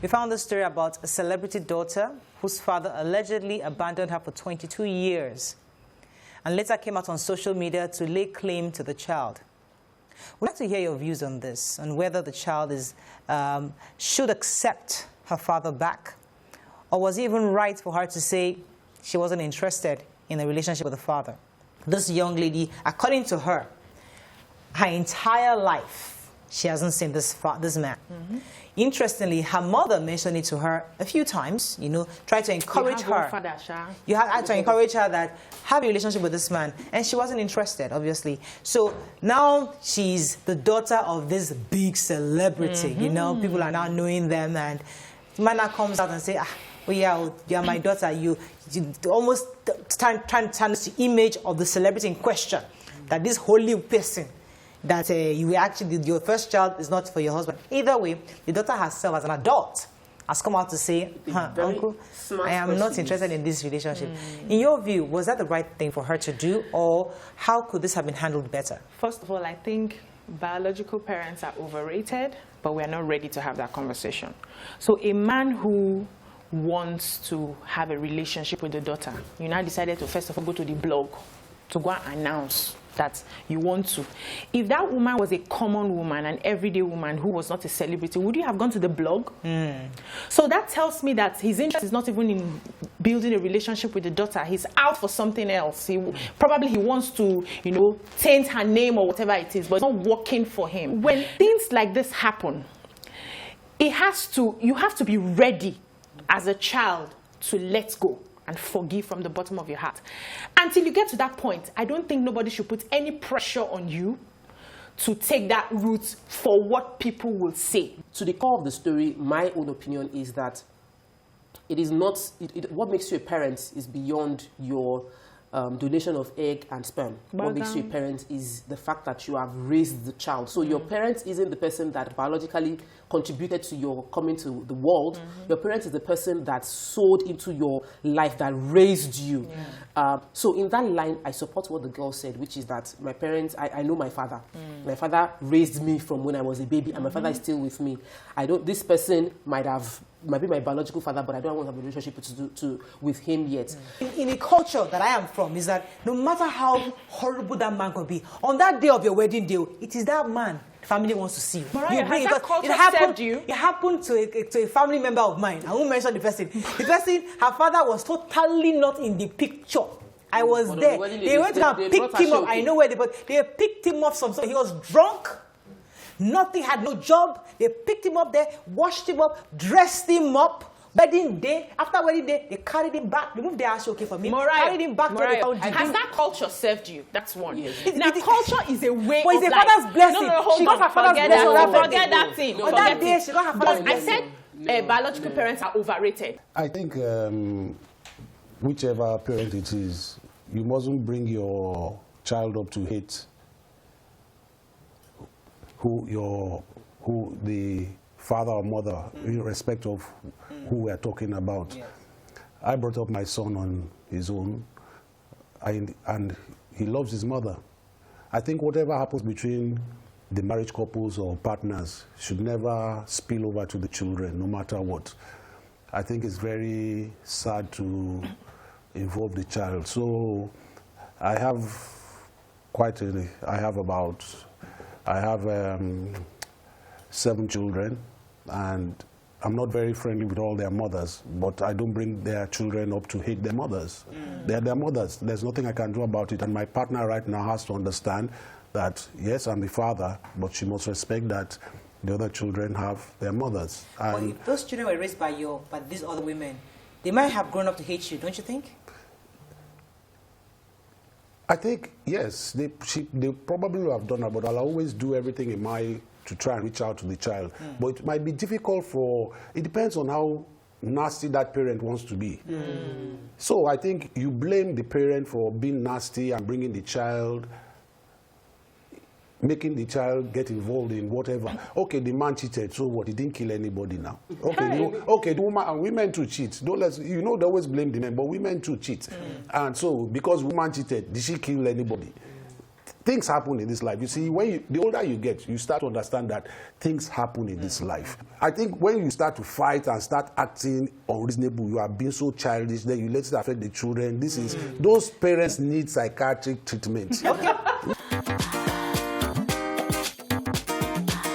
We found this story about a celebrity daughter whose father allegedly abandoned her for 22 years and later came out on social media to lay claim to the child. We'd like to hear your views on this and whether the child should accept her father back, or was it even right for her to say she wasn't interested in a relationship with the father. This young lady, according to her entire life, she hasn't seen this man. Mm-hmm. Interestingly, her mother mentioned it to her a few times, tried to encourage her. You had to encourage her that have a relationship with this man, and she wasn't interested, obviously. So now she's the daughter of this big celebrity, Mm-hmm. People are now knowing them, and the man now comes out and say, oh yeah, you are my daughter. You almost trying to turn the image of the celebrity in question, that this holy person, that your first child is not for your husband. Either way, the daughter herself, as an adult, has come out to say, Uncle, I am not interested in this relationship. In your view, was that the right thing for her to do, or how could this have been handled better? First of all, I think biological parents are overrated, but we are not ready to have that conversation. So a man who wants to have a relationship with the daughter, you now decided to first of all go to the blog to go and announce that you want to. If that woman was a common woman, an everyday woman who was not a celebrity, would you have gone to the blog? So that tells me that his interest is not even in building a relationship with the daughter. He's out for something else. Probably he wants to, taint her name or whatever it is, but it's not working for him. When things like this happen, you have to be ready as a child to let go and forgive from the bottom of your heart. Until you get to that point, I don't think nobody should put any pressure on you to take that route for what people will say. To the core of the story, my own opinion is that it is not, what makes you a parent is beyond your donation of egg and sperm. What makes you a parent is the fact that you have raised the child. So your parent isn't the person that biologically contributed to your coming to the world. Your parent is the person that sowed into your life, that raised you. So in that line, I support what the girl said, which is that my parents, I know my father. My father raised me from when I was a baby, and my father is still with me. This person might be my biological father, but I don't want to have a relationship with him yet. In the culture that I am from, is that no matter how horrible that man could be, on that day of your wedding day, it is that man the family wants to see you. Mariah, you bring, has that culture served you? It happened to a family member of mine. I won't mention the person. The person, her father was totally not in the picture. I was there. They went and picked him up. I know where they picked him up somewhere. He was drunk. Nothing, had no job. They picked him up there, washed him up, dressed him up. Wedding day, after wedding day, they carried him back. Remove the ass, okay for me. Carried him back to the found him. Has that culture served you? That's one. Yes. Now, culture is a way of life. It's a father's blessing. No, hold she on. got her father's blessing. Forget that thing. On that day, she got her father's blessing. I said biological parents are overrated. I think whichever parent it is, you mustn't bring your child up to hate who the father or mother, in respect of who we are talking about. Yes. I brought up my son on his own, and he loves his mother. I think whatever happens between the marriage couples or partners should never spill over to the children, no matter what. I think it's very sad to involve the child. So I have I have 7 children, and I'm not very friendly with all their mothers, but I don't bring their children up to hate their mothers. They're their mothers. There's nothing I can do about it, and my partner right now has to understand that, yes, I'm the father, but she must respect that the other children have their mothers. But if those children were raised by these other women, they might have grown up to hate you, don't you think? I think, yes, they probably would have done that, but I'll always do everything in my to try and reach out to the child. But it might be difficult it depends on how nasty that parent wants to be. So I think you blame the parent for being nasty and bringing the child, making the child get involved in whatever. Okay, the man cheated, so what? He didn't kill anybody now. Okay, the woman, and women too cheat. They always blame the men, but women too cheat. And so, because woman cheated, did she kill anybody? things happen in this life. You see, the older you get, you start to understand that things happen in this life. I think when you start to fight and start acting unreasonable, you are being so childish, then you let it affect the children. Those parents need psychiatric treatment. Okay.